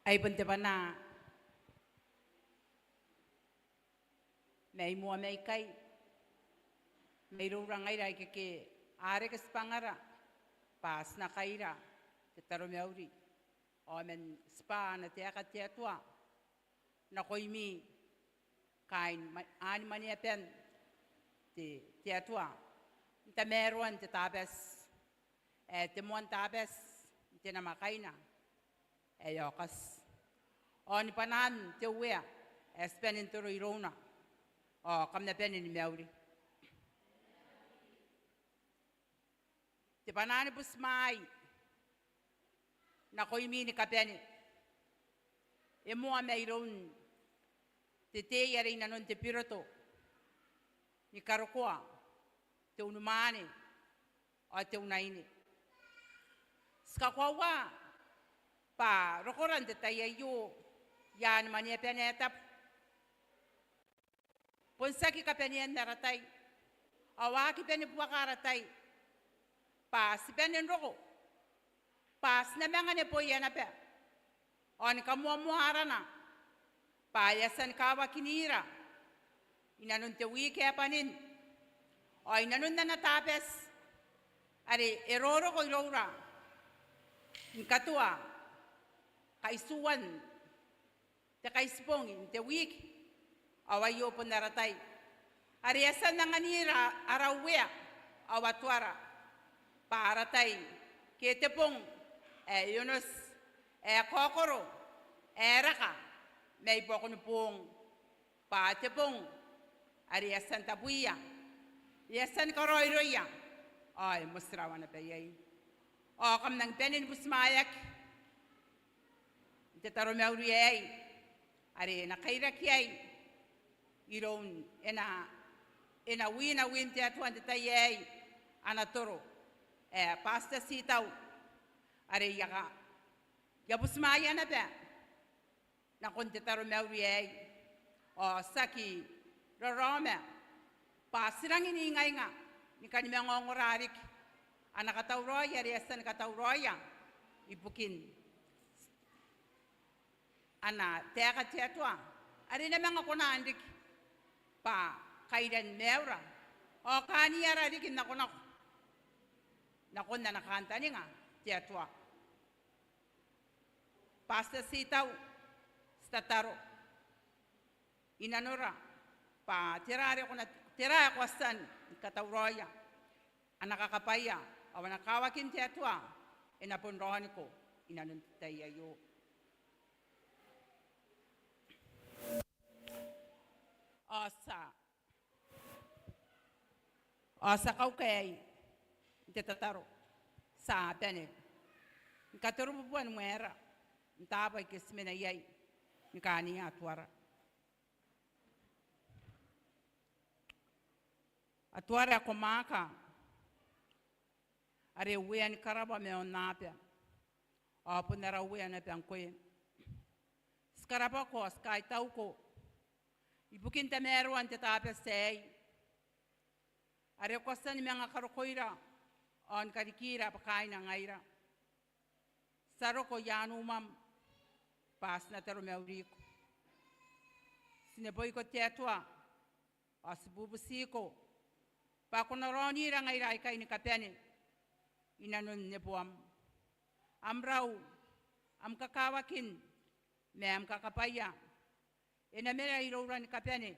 Ay punte pa na may mua may kay may rurang ay rai ke are ke spangara pas na kaira te taro meuri o men spa na te akatia tua na koimi kain ani mania pen te tua te meruan te tabes te muan tabes te na makaina yokas on panan te wea spenin toro irona o kam na penin meuri te panani busmai na koimi ni kapeni e mua meiron te yare na non te piroto ni karokoa te unumane o te unaini skakwawa pa rokoran te tayayo yan mania penetap ponsaki kapeni naratai awaki peni puakaratai pas penen roko pas na mga ne po yan ape on kamuamuara na pa yasan kawa kinira inanun te wike apanin o inanun na natapes ari eroro ko irora katua kaisuan te kaispongin te wike awayo po naratai ari yasan na nganira arawea awatwara paratai kete pong yunus kokoro raka may poko ni pong pate pong ari yasan tabuya yasan karoy-roya ay musrawa na payay o kam nang penin busmayak te taro meuriyay ari nakairak yay iron ena win te atuan te tayay anatoro pasta sitaw are yaka yabusmaya na ba na konte taro meuriyay o saki rorome pasirang iningay nga ni kanimang ngorarik anakatawroya riyasan katawroya ipukin ana teka tiatwa are na mga kunandik pa kaidan meura o kaniyara dikin na kunako nakon na nakanta ni nga tiatwa pasta sitaw stataro inanora pa tirare ko na tiraya ko san katawroya anakakapaya awan nakawakin tiatwa inapunrohan ko inanun tayayo asa kau kay tetataro sa tane katoro buwan mwera ntaba kismena yai nikani atwara komaka are wean karaba me onapia apunara wean apian koe skaraba ko skai tauko ibukin tamero ante tapia sei are kosan mga karokoira on karikira pakain ng aira saroko yanumam pas na tero meuriko sineboy ko tetwa asbubusiko pa kunaroni ra ngaira kay ni kapene inanon nebuam amraw am kakawakin me am kakapaya enamera irora ni kapene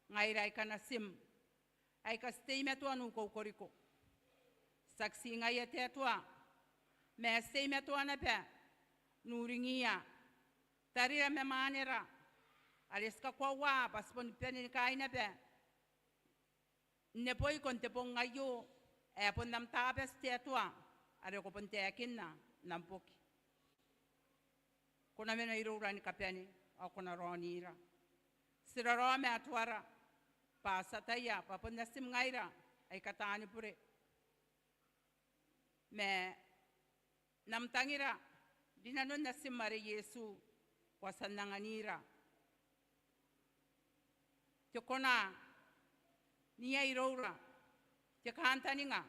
ngaira kanasim ay kastay metuanu ko koriko saksi ngaya tetwa me stay metuana pe nuringia tarira me manera aliska kwa paspon peni kaina pe ne poi kon te pon ngayo pon nam tapes tetwa are ko pon tekin na nampoki kuna me na irura ni kapeni o kuna ronira siraro me atwara pasataya papon nasim ngaira ay katani pure me namtangira dinanon nasim mare Yesu kwasan nanganira tikona niya irora tikanta ninga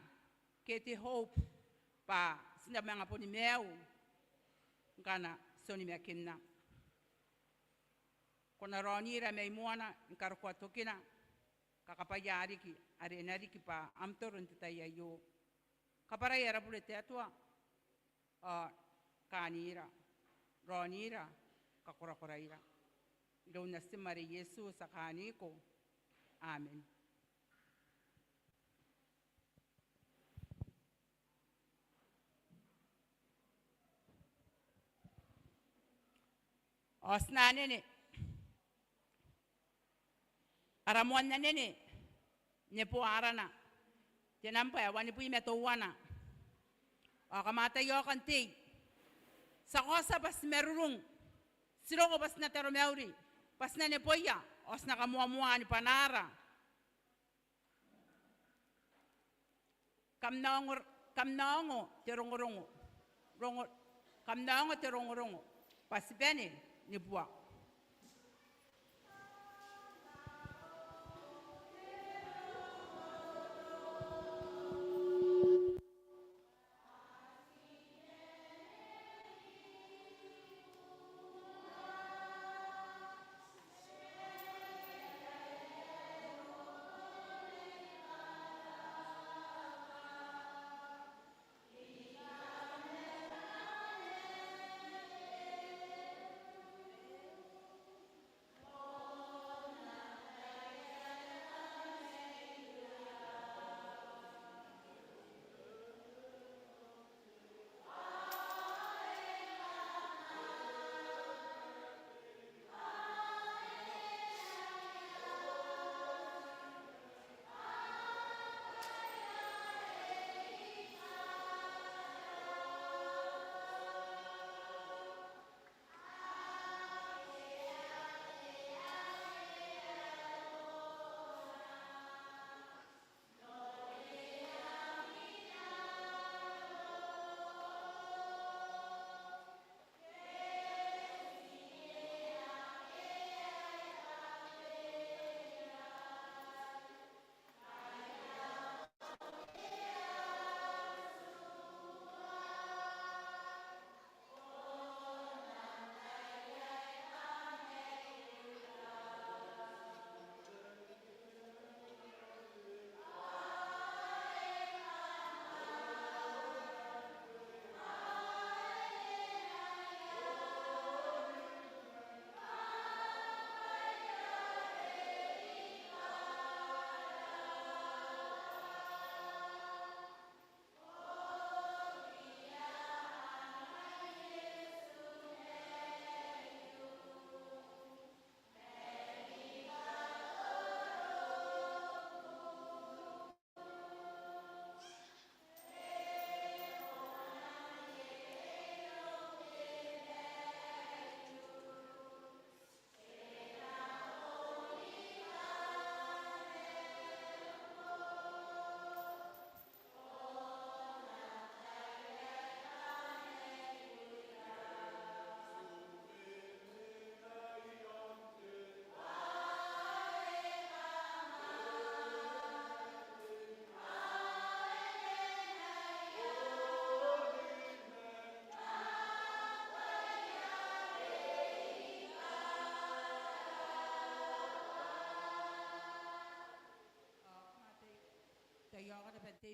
keti hope pa sina mga po ni meu ngana soni mea kinna. Kona ronira mei muana inkarukua tokina kakapaya ariki ari enariki pa amtorun titai ayo. Kapara era pule te atua kanira ronira kakura-kuraira. Ilo nasimari Yesu sakaniko. Amen. Osna nene. Aramuan na nene. Nepo arana. Tinampa ya wani pui meto wana. Akamata yo kanti. Sakosa pas merurung. Siroko pas na tero meuri. Pas na nepoya. Osna kamua-mua ni panara. Kamnaongo terongorongo. Kamnaongo terongorongo. Pas bene ni buah.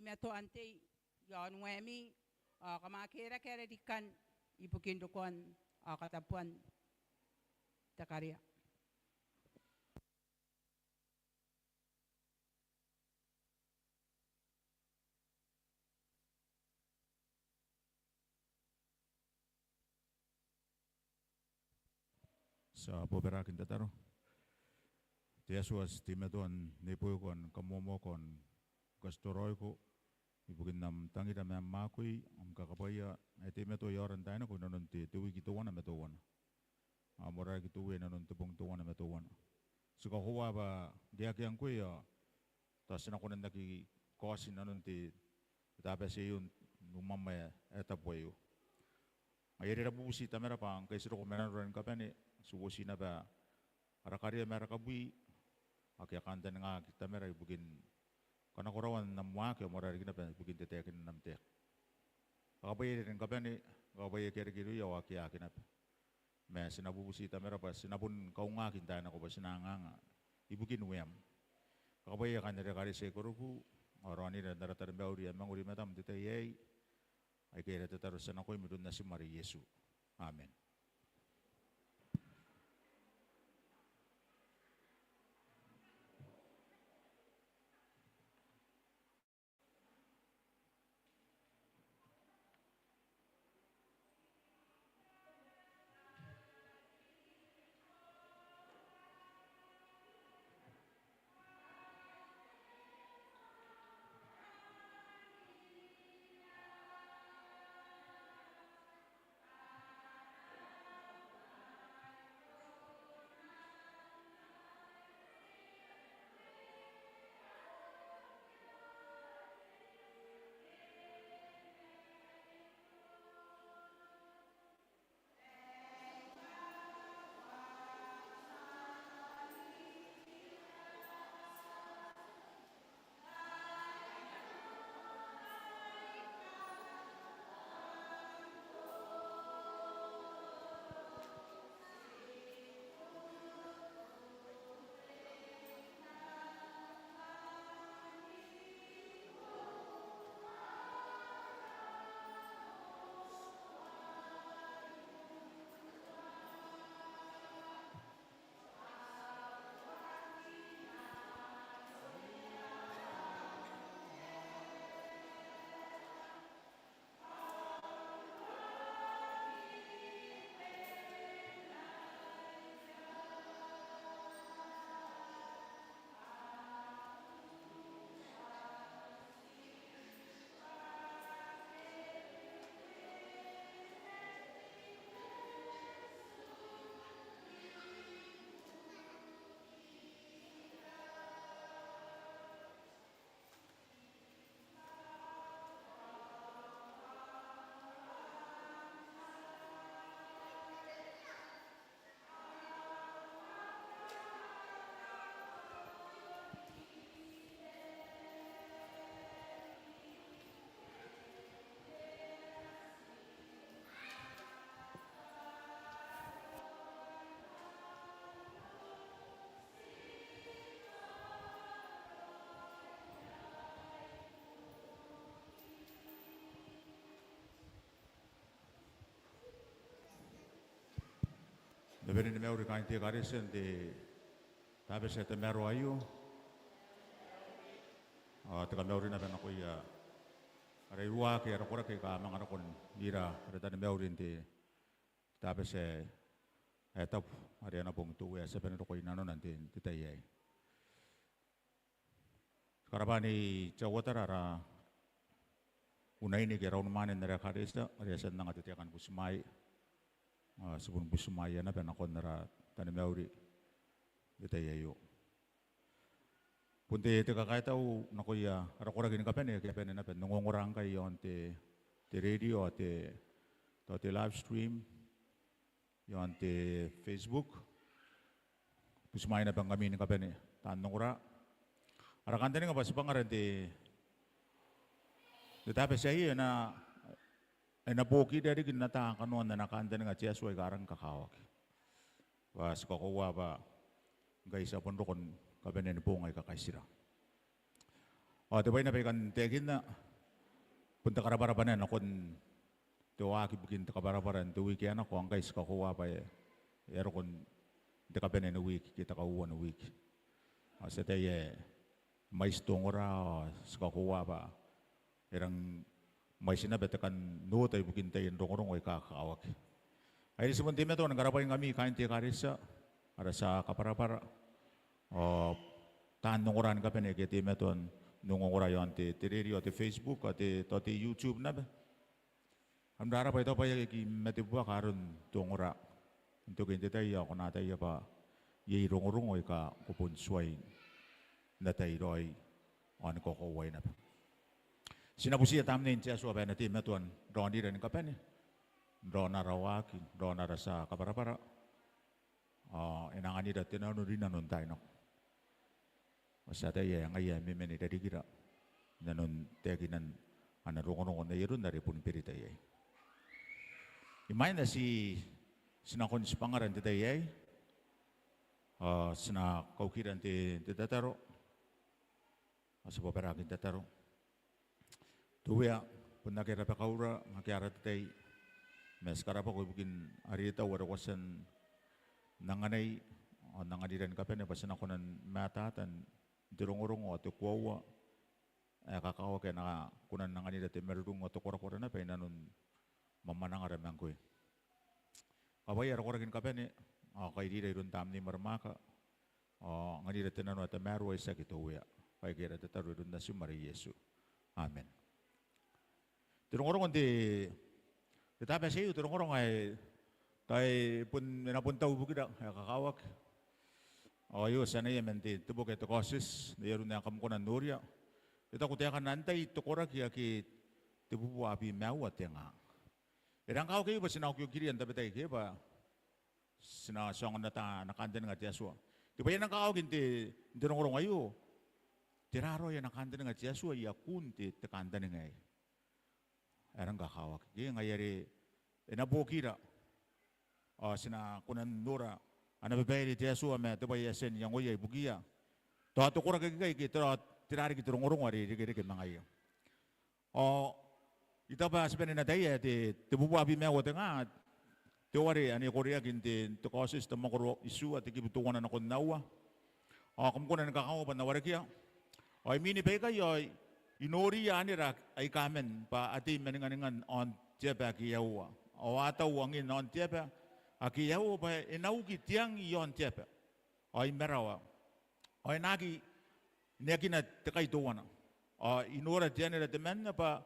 Meto ante yon wemi kamakera kera dikan ipukindukuan katapuan takaria. Sa poperakin tataro. Tiasuas timetuan nipuikon kamomokon kastoroiko ibukin nam tangi da mem makui kakapaya timeto yoran taina ko nanon ti tuwi kituwana metuwana. Amora kituwi nanon tupong tuwana metuwana. Suka huwa ba dia kiang ko ya tasina ko nandaki kosi nanon ti tape siyun numamaya etapoyo. Ayere rabusi tamera pang kaisiro ko menaron kapani suwosi na ba arakari mera kabui akia kanten nga kita mera ibukin kana korawan namwa ke mora rigina pa ibukin tetekin namtek. Kabaye rin kapani kabaye kere kiru ya akia kinap. Me sinabubusita mera pa sinapun kaungakin tayo na ko ba sinanganga. Ibukin uyam. Kakabaya kan dari kari sekuruku orani dan dara tar bauri amang uri matam tita yei. Ay kaya terus sana ko imidun na si Mari Yesu. Amen. Beberin me uri kain te karisen te tabe se te mero ayu. Te ka meuri na bena ko ia. Are rua ke ara kora ke ka mangara kon ira are tane meuri te tabe se etap are na pung tu ya se bena ko ina no nanti te tai ai. Karabani cawatara ra unai ni ke raun manen nera karisa are sen nanga te akan busmai. Sebelum busumaya na pena kon nara tani meuri ita yayo punte te kakai tau nako ya rakora gini kapene ke pene na pen ngongorang kai yon te radio te live stream yon te Facebook busumaya na pang kami ni kapene tan ngora arakan tani ngapas pangaran te tapi saya na na poki dari kinata kanuan na nakanta nga tiya suay garang kakawak. Was kakuwa ba guys apon rokon kabenen po ngay kakaisira. O tibay na pekan tegin na punta karabaraban na kon tuwaki bikin takabarabaran tuwi kaya na ko ang guys kakuwa ba erokon de kabenen na week kita kauwa na week. Sa tayo may stongora sa kakuwa ba erang may sinabetakan no tayo bukintayin rong-rong ay kakawak. Ay di sebentar itu negarapain kami kain tiya karisa ada sa kaparapara tahan nunguran ka pene kiti meton nungura yon ti radio ti Facebook ti YouTube na ba. Amdara pa ito pa yung metibuwa karon tungura. Untuk hindi tayo ako na tayo pa yay rong-rong ay ka kupunsway na tayo ay ano kokoway na ba. Sinabusiya tamnin siya suwa na tim na tuan doon di rin kapene doon na rawaki doon na rasa kaparapara inangani dati na rin nanon tayo no masada ya ngaya mimeni dari kira nanon teginan ana rongon na yun dari pun pirita ya imain na si sinakon si pangaran ti tayay, sina kaukiran ti tataro, sa paparagin tataro. Tuya, pun nakira pa kaura, makiara ti tay, mes karapa ko bukin arita warawasan nanganay, nangadiran ka pa na basan ako ng matatan, dirong-urong o tukwawa, kakawa kaya na kunan nanganida ti merudong o tukura-kura na pa nun mamanang aramang ko. Kabay arakoragin ka pa ni, kay di dahi rin tam ni marmaka, nganida tinanong at meru ay sakit uya, kaya kaya tataro rin na si Maria Yesu. Amen. Dirong-urong di, tetapi sa iyo, dirong-urong ay, kay pun napunta ubukid kakawak. Ayo sana yaman ti tubok ito kosis, nayaron na kamkunan Nuria. Ito ko tiyakan nantay tukora kaya ki tibubu api mawat nga. Irang kaw kayo ba sinawag yung kiriyan tabi tayo kayo ba sinasongan na ta nakandan nga tiyaswa. Di ba yan ang kakawagin ti dinongorong ayo. Tiraro yan nakandan nga tiyaswa yakun ti takandan nga ay. Irang kakawag. Kaya nga yari inabukira. Sina kunan Nura. Ana bebayri ti Yesu ame te bay esen yang oye bugia. To ato kura kay tirari ki turong-urong ari ri mga iyo. Ita ba saben na tayo ti bubu abi me wote nga. Ti wari ani Korea ginti to causes to makoro isu at kibutuan na kon nawa. Kumkunan nakakaw pa na wari kiya. Ay mini pe kayo inori ani rak ay kamen pa ati meningan on tiapa kiyawa. Ataw angin on tiapa. Aki yahu pa inauki tiang iyon tiapa. Ay merawa. Ay nagi nekina tekay tuwana. Inora tiyan na temen na pa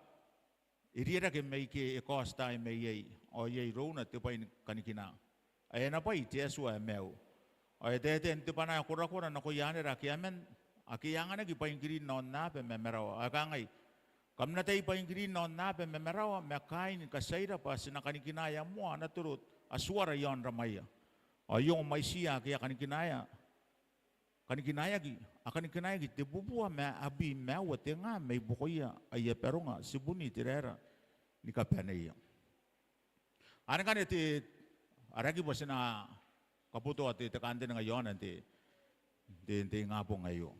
irira ke may ke ekosta ay may yay. Ay yay rona tepay kanikina. Ay na pa itiasu ay meu. Ay teten tepa na kura-kura na kuyane rakiamen. Aki yang na gipaingkirin non na pe merawa. Akangay. Kam na tayo paingkirin non na pe merawa. Makain kasayra pa sinakanikinaya mo na turut. Aswara yon ramaya. Yung may siya kaya kanikinaya gi. Kanikinaya gi tibubuwa me abi mewate nga may bukoya ay pero nga sibuni tirera ni kapenaya. Ano kan iti aragi ba sina kaputo at itakante nga yon iti nga po ngayon.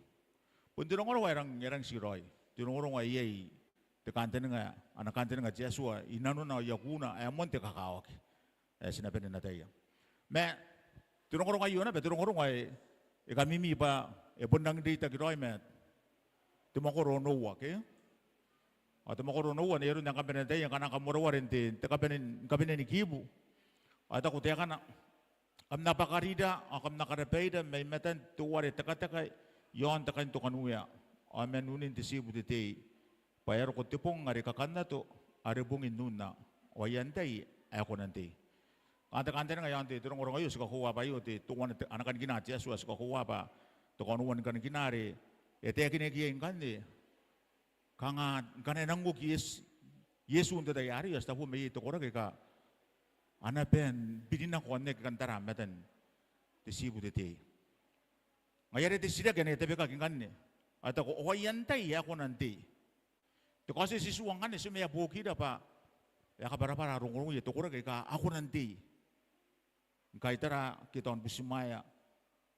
Puntirong yarang siroy. Tinurong ay takante nga anakante nga Jesua inano na yakuna ay monte kakawak. Sinabi na tayo. Me, turong-urong kayo na, turong-urong ay ikamimi pa, bundang dita kiroy, me, tumakoronowa, okay? At tumakoronowa, nairon ng kami na tayo, kanang kamurawa rin, kami na ni Kibu. At ako tayo ka na, kam napakarida, kam nakarapayda, may metan, tuwari, taka-taka, yon takain to kanuya. Amen, nunin tisibu titi. Payaro ko tipong, ngari kakanda to, aribungin nun na, wayantay, ako nanti. Kanta-kanta nga yan, turong-urong kayo, suka kuha pa yun, tuwan anakan ginatya, suka kuha pa, tukanuan kan kinari, ete kinikiyain kan di, kanenang nguk Yesu unta dayari, hasta po may ito kora kaya, anapen, bidin na konek kantara, metan, tisibu titi. Ngayari tisida kaya tabi ka kingan ni, at ako, oyantay ako nanti. Ito kasi sisuwang kan, sumaya bukida pa, ya kabara-bara rung-rung ito kora kaya, ako nanti. Kaya tara kita on bisimaya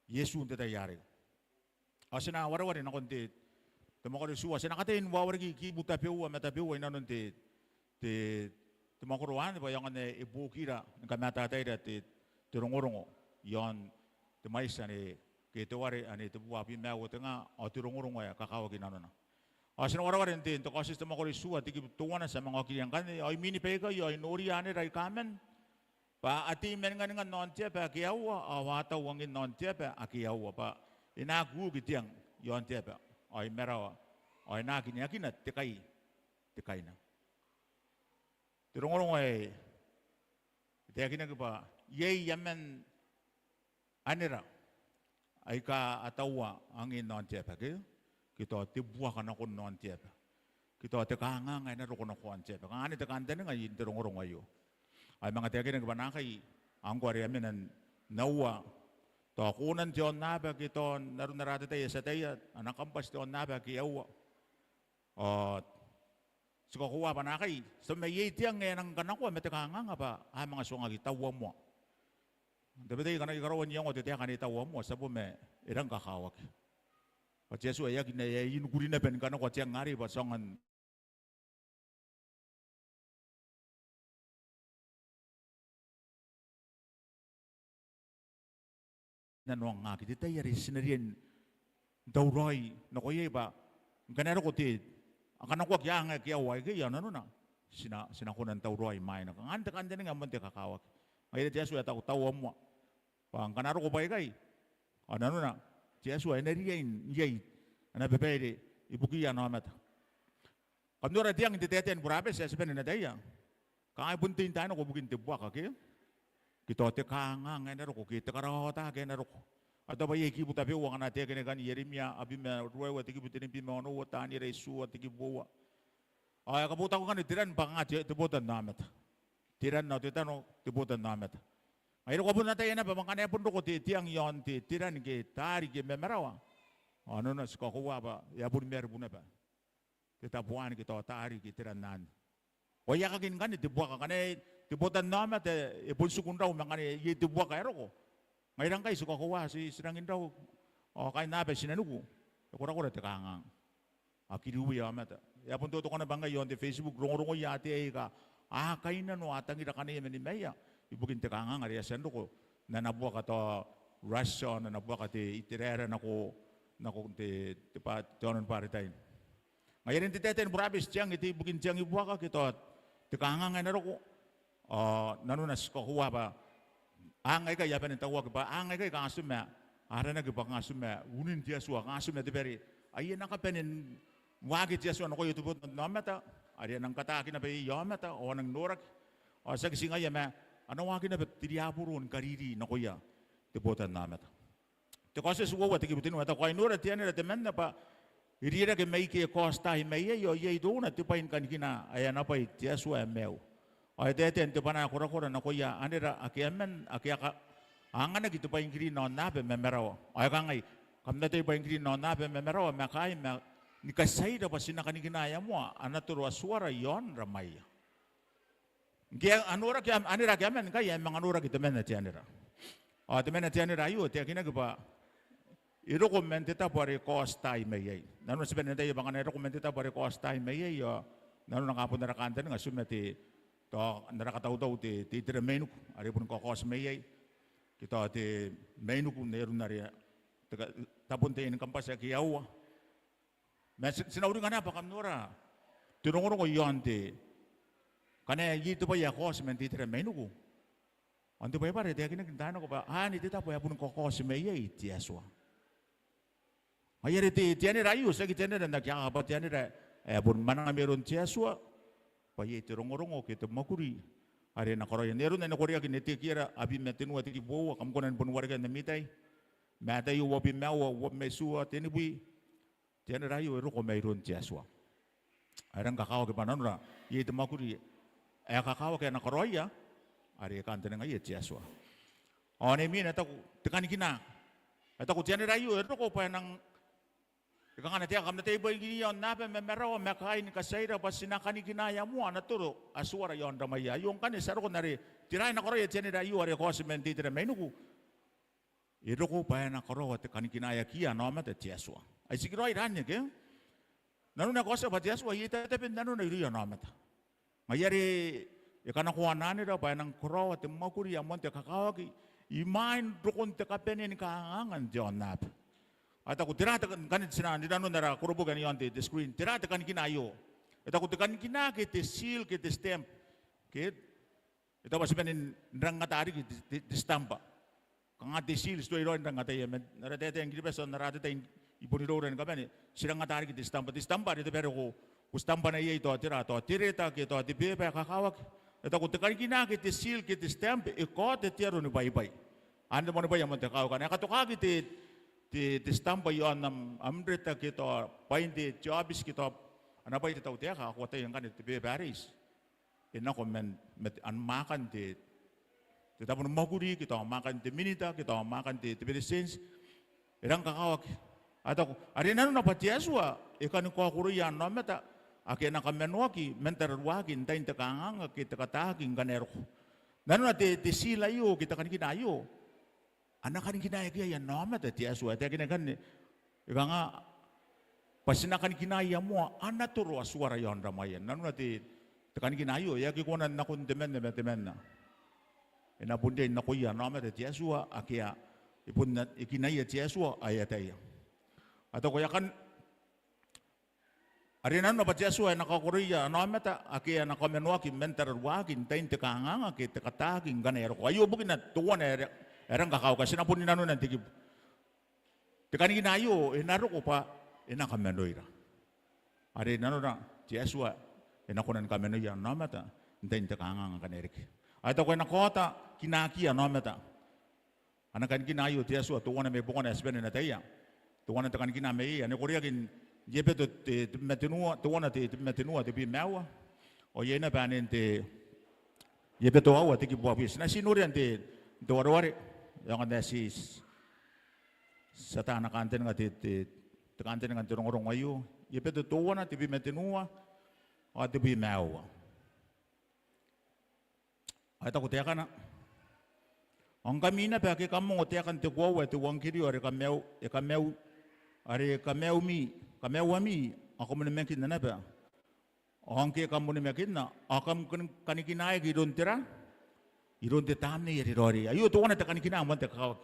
Yesu unta tayari. Asina wara-wari na konti tumakor suwa sina katin wawari kibu tapiwa matapiwa inanon ti tumakuruan ba yang ane ibukira ngamata tayo ti turungurongo yon tumaisa ni kitawari ani tubuapi mewo nga o turungurongo ya kakawagin ano na. Asina wara-wari ti to kasi tumakor suwa ti kibutuan sa mga kiyang kan ay mini peka yo ay nori ani ray kamen. Pa ati men nga non tiapa kiyawa awata wangin non tiapa akiyawa pa inagu gitiang yon tiapa ay merawa ay nakin yakin at tikay na turong ay yakin na pa yey yamen anira ay ka atawa ang non tiapa kito tibwa ka na kun non tiapa kito tekanga ngay na ro kun non tiapa kani tekante nga yin turong ayo ay mga tiyakin ng banakay, ang kwari amin ang nawa. To kunan tiyon naba kito, naroon narada tayo sa tayo, anak kampas tiyon naba kiyawa. So kukuha banakay, so may yitiyang ngayon ang kanakwa, matakanga nga pa, mga sungagi tawa mo. Tapi kana ikarawan yang ote kana itawa mo sabu me irang kakawak. Pat Yesu ya kina ya in gurina ben kana ko tiang ngari ba songan nanong nga kita yari sinarian dauroi na ko ba ganero ko ti akan ako kya nga kya wai ke yan ano na sina ko nan dauroi mai na kanta kanta nga monte kakawak ay Yesu ya tau tau mo pang kanaro ko ba kay ano na Yesu ay nariyan yay ana bebede ibuki ya no mata kamdora tiang diteten burabe sa seben na daya kay buntin tayo ko bukin tibwa ka ke kita te kanga ngenero ko kita karota ngenero ko atau bayi kibu tapi uang nanti kene kan Yeremia abimnya ruai wati kibu tini bima ono watani resu wati kibu wa ay kabuta ko kan tiran bangaje tibutan namet tiran na titano tibutan namet ay ko pun nanti na pamangkane pun ko tiang yon tiran ke tari ke memerawa ano na sko ko ba ya pun mer buna ba kita buan kita tari ke tiran nan o ya kakin kan tibuaka kane tibutan namet e pun sukundaw mangkane ye tibuaka ero ko ngayon kay suka ko si sinangin daw o kay nabe sinanugo kura te kangang akiriwi amata ya pun to kana bangay yon de Facebook rongo yate ay ka kay na no atang ira kanay men meya ibukin te kangang ari asendo ko na nabuwa ka to Russia na nabuwa ka te itirera nako te pa tonon paritain ngayon te teten brabis tiang iti bukin tiang ibuwa ka kito te kangang na ro ko nanunas ko huwa ba angay kay yapan tawag ba angay kay kasumya ara na gibang kasumya unin dia suwa kasumya de beri ay nakapenin wagi dia suwa no ko YouTube no mata ari nang kataki na bay yamata o nang norak o sa kisinga yama ano wagi na tiriapurun kariri no ko ya tibotan na mata te kasi suwa wati gibutin wata ko ay norat tiyan na temen na pa irira ke may ke costa hi may yo ye do na tipain kan kina ay na pa dia suwa meu ay teten te pana kura na ko ya anira akiamen akiaka angan na gitu pa ingri non na be memeraw ay kangay kamna te pa ingri non na be memeraw makai ma ni kasay da pa sinakani kinaya mo anaturo aswara yon ramay kaya anura kaya anira kiamen kaya mga anura gitu men na tianira o te men na tianira ayo te akina ba i-recommend ita pare costa imeyay nanu sabihin tayo baka na-recommend ita pare costa imeyay nanu nakapon na rakanta nga sumati to narakataw-taw ti menu ari pun kokos mayay kita ti menu kun neron nari tapon ti kampas ya kiyaw sinawri nga na pa kamnora tinunguro ko yon ti kane yito pa ya kos men ti menu ko anto pa pare ti akin nagdano ko ba ni ti tapo ya pun kokos mayay ti aswa ayari ti tiani rayu sa kitene na nakya pa tiani ra pun manang meron ti aswa paye te rongo ke te makuri are na koroya nero na korea ke nete kira abi metenu ati bo kam konan pun warga na mitai mata yu wabi mawa wab mesua teni bui tiana rayu ero ko mairon tiaswa arang kakao ke pananura ye te makuri kakao ke na koroya are kan tenenga ye tiaswa one mi na ta tekan kina ata ko tiana rayu ero ko pa nang Ikaw nga kam na tayo ba yung nape memeraw makain ni kasayra pa sinakani kinaya mo anaturo aswara yon ramaya yung kani saro ko nari tiray na koroya tiyan nila yu ari ko simenti tira menuku iro ko pa na koroya te kani kinaya kia no mata tiaswa ay siguro ay ranya ke nanu na kosa pa tiaswa yita te nanu na iriya no mata mayari ikana kuha nani ra pa nang koroya te makuri amon te kakawaki imain rukon te kapenen kaangan diyon nape at ako tirata kan sina nidano nara kurubo kan yon the screen tirata kan kinayo at ako tekan kinake te seal ke te stamp kit ito ba sabihin nrangatari ke te stampa kang ate seal sto iro nrangatay naratete ang gibeso naratete iboniroren ka ben sirangatari ke te stampa dito pero ko stampa na ito tirata tireta ke to te bebe kakawak at ako tekan kinake te seal ke te stamp iko te tiro ni baybay ando mo ni bay amon te kaw kan akatukagi ti stampa yon nam amrita kita pain ti jobis kita ana pa iti tau tiya ka ako tayo kan ti bebaris ina ko men an makan ti tapon maguri kita makan ti minita kita makan ti medicines irang kakawak atau ari nanu na patiaswa ikan ko kuruyan no meta ake na kamenwaki menterwaki intain te kanganga kita kataging kanero nanu na ti sila yo kita kan kinayo anak kan kinaya kia ya nama ta tia suara tia kina kan ikanga pasinakan kinaya mo anak turu suara yon ramayan nanu nanti tekan kinayo ya kikunan nakun temen na ina bunde na kuya nama ta tia suara akia ipun ikinaya tia suara ayataya atau kaya kan Arinan na batia suai nakakuriya nama ta akia nakamenua ki mentar wakin tain tekanganga ki tekataking ganero ayo bukin na tuan erang kakau kasina pun nanu nanti ki tekan ginayo enaro ko pa enakamenoira ari nanu na tia suai enakunan kamenoya nama ta tain tekanganga kanerik atau kaya nakota kinaki nama ta anakan kinayo tia suai tuan me pokon esben na taya tuan tekan kiname ane kuriakin Jepe te metenua tuana te metenua te bimawa o yena banen te jepe to awa te ki buabis na sinurian te warware yang ada si satana kanten nga te kanten nga torong ayu jepe to tuana te metenua o te bimawa ata ko te kana ang kamina pa ke kamo te kan te kuwa te wangkiri ore kameu are kameu mi kameu ami ako mo mekin na ba angke kamu ni mekin na akam kanikinay gidon tira idon te tamne yeri rori ayo to wana te kanikina mo te ka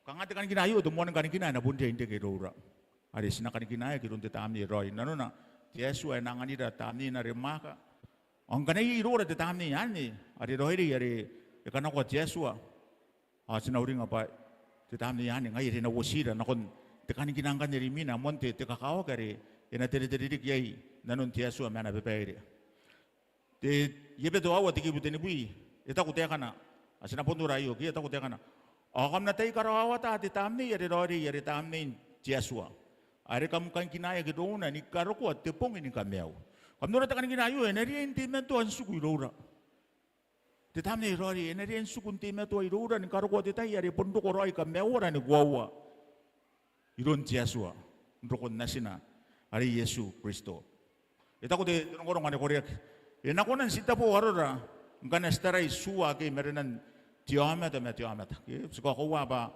kanga te kanikina ayo to mo kanikina na bunde inte ke rora are sina kanikina gidon te tamne rori nanu na yesu ay nangani da tamne na remaka ang kanai rora te tamne yani are rori are kanako yesu sina uring apa te tamne yani ngai rena wosira nakon tekani kinangkan dari mina monte te kakao kare ena tere yai nanon tiasu amana bepaire te yebe to awa tiki buteni bui eta ko tekana asina pondura yo ki eta ko tekana akam na tai karawa ta te tamni yare rori yare tamni tiasu are kam kan kinaya ke dona ni karoko te pong ini kameu kam nora tekani kinayo eneri intimento ansuku irora te tamni rori eneri ansuku intimento irora ni karoko te tai yare pondoko roi kameu ora ni gwawa Iron Tiasua, rokon nasina, ari Yesu Kristo. Ita ko te ngorong ane korek. Enakonan sita po arora, ngana starai sua ke merenan tiamata. Suka ko ba,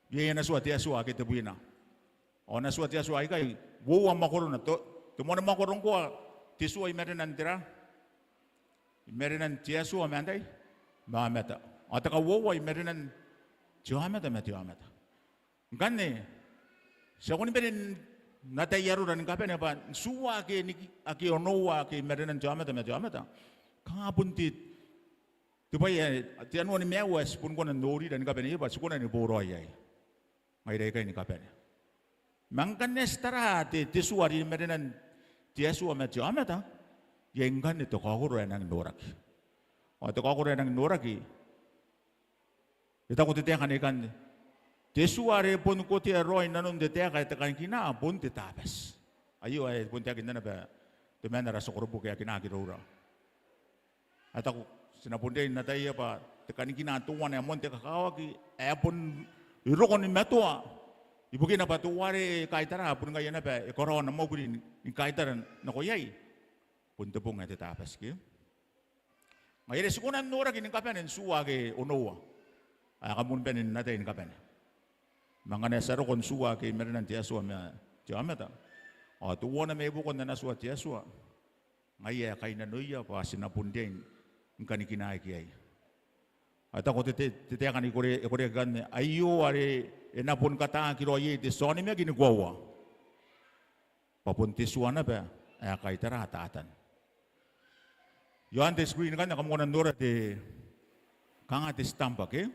ye na sua Tiasua ke te buina. Ona sua Tiasua ikai, wo makorona to, mo na makorong ko tisua merenan tira. Merenan Tiasua mandai, mamata. Ataka wo merenan tiamata. Ngane Siya ko ni penin natayaro ran kape na pa suwa ke ni aki onowa ke merenan jamata kapuntit tupa ya tianu ni mewas pun ko na nori dan kape ni ba sukuna ni boroy ay may kay ni kape ni mangkan nestara te suwa ri merenan tiasuwa jamata yengan ito kakuro nang noraki o to kakuro nang noraki ita ko titekan ikan Tesuare pun ko te roi nanon de te ka te kan kina pun te tabas. Ayo ay pun te kinna na ba te mena ra sokorbo kaya kina kirora. Ata ko sinapunde na tayo pa te kan kina tuwan ay mon te kakawaki ay pun irokon ni metua. Ibukin na pa tuware kaitara pun kaya na ba corona mo gudin ni kaitara na ko yai. Pun te pung ay te tabas ki. Ngayon sikunan nora kini kapen suwa ke onowa. Ay kamun penin na tayo ni kapen. Mangane saro kon suwa ke merenan tiasua me jamata o tuwana me bu kon na suwa tiasua ngai kai na noia pa sina punden ngani kinai kiai ata ko te kan ikore gan ayo are ena pun kata kiro ye te soni me gini gwawa papun tisuana ba kai tara taatan yo ante screen kan kamu kon ndora te kanga te stampa ke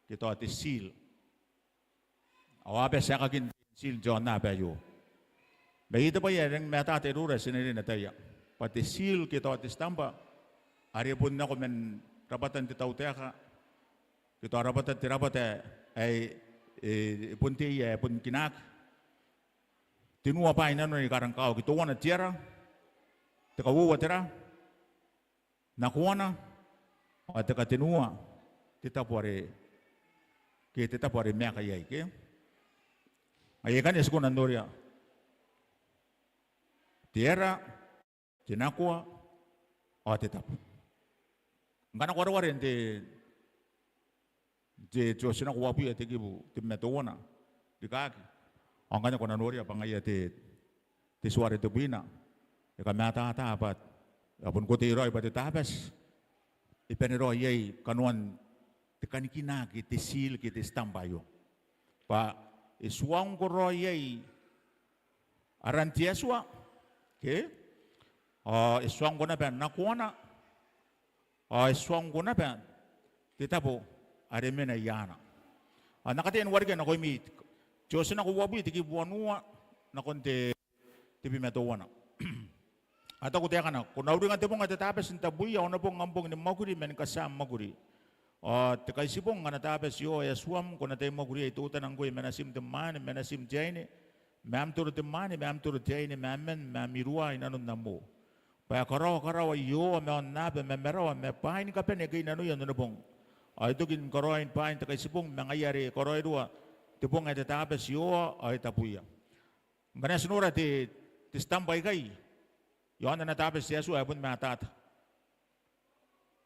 kita te seal Awabe sa kakin sil John na bayo. Bahita pa yang mata terura siniri na tayo. Pati sil kita atis tamba. Ari pun na ko men rapatan ti tauteka. Kita rapatan ti rapata ay punti pun kinak. Tinua pa ina no ni karang kau kita wana tiara. Teka wuwa tira. Nakuana. At teka tinua. Kita pare meka yai ke. Ayakan esku nandoria. Tierra, tinakwa, o tetap. Ngana ko rawar ente te Josina ko wapi te kibu te metona di kaki angkanya ko nanori apa ngai te suare te bina e ka mata apat apun ko te roi ba te tabes ipenero yei kanuan te kanikina ki te sil ki te stambayo pa isuang ko roi yei arantieswa ke isuang ko na ben nakuana isuang ko na ben titapo aremena yana nakaten warga na ko mi Josena ko wabi tiki buanua na konte tipi metowana ata ko teka na ko nauri nga tepong ata tapes nta buya ona pong ngambong ni maguri men kasam maguri te kai sipong nga tapes yo ya suam ko na tay maguri ito utan ang goy menasim temane menasim jaine mam turu temane mam turu jaine mammen mamirua inanon namo pa karaw yo me onnabe me merawa me pain ka pen e nanu yan no pong ito kin karain pain te kai sipong mangayari karaw dua tepong ata tapes yo ay tapuya ngana sunura te stambay kai yo anda na tapes Yesu abun matat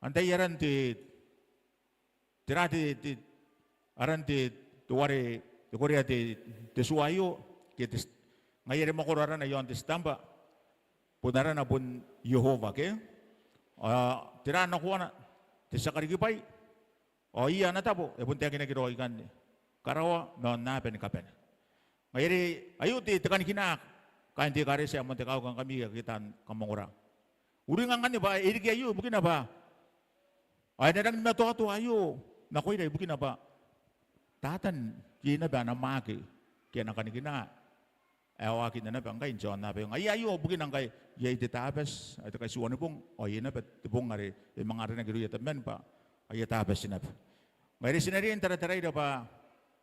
antay yaran te tirati aran te tuware te korea te suayo ke ngayere mo korara na yon te stamba punara na pun Yehova ke tira na kuana te sakarigipay iya na tabo e pun te kinakiro ikan karawa no na pen kapen ngayere ayo te tekan kinak kain ti kare siya monte kau kang kami kitan kamong orang uri ngang kan ba iri ayo bukin apa ay nadang na to ayo nakoy dai bukin apa tatan kina ba na maki kaya na kanikina ewa kita na bang kain John na bang ayo bukin ang kay yay detabes ay kay suwan pong oy na bet tibong ngari mangare na giru yatamen pa ay tabes na ngari sinari tara-tara ida pa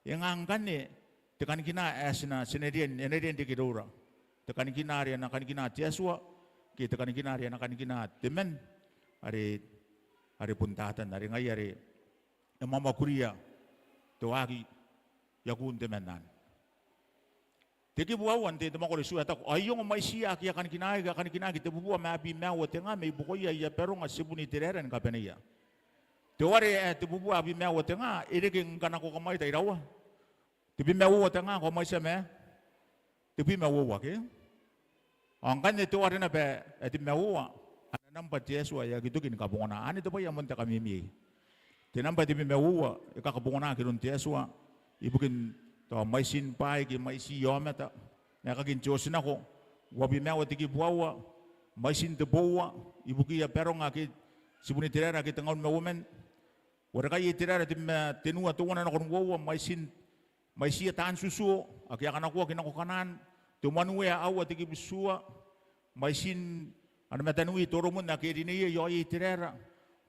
yang angkan ni tekan kina asna sinarian di kidura tekan kinari na kanikina tiaswa kita kan kinari na kanikina temen ari puntatan ari ngai ari mama kuria to agi yakun temenan teki buawan te temo ko suata ayong mai sia ki kan kinagi te bubua mabi mawo tenga me bukoya ya pero nga sibuni tereren ka penia te ware te bubua abi mawo tenga ire king kanako kamai tai rawa te bi mawo tenga ko mai seme te bi mawo wa ke angkan itu warna be eti mewa ana namba Yesu ya gitu kin kabungona ani to ya monta kamimi te namba di mewa e ka kabungona kirun Yesu ibukin to mai sin pai ki mai si yometa na ka kin Josena ko wabi mewa tiki buawa mai sin te bowa ibuki ya pero nga ki sibuni tirara ki tangon mewomen wara ka tirara ti tenua to wana ko ngwa mai si tan susu aki akan aku kinako kanan tumanu ya awa tiki bisua maisin ana matanui toromun na kerine yo tirera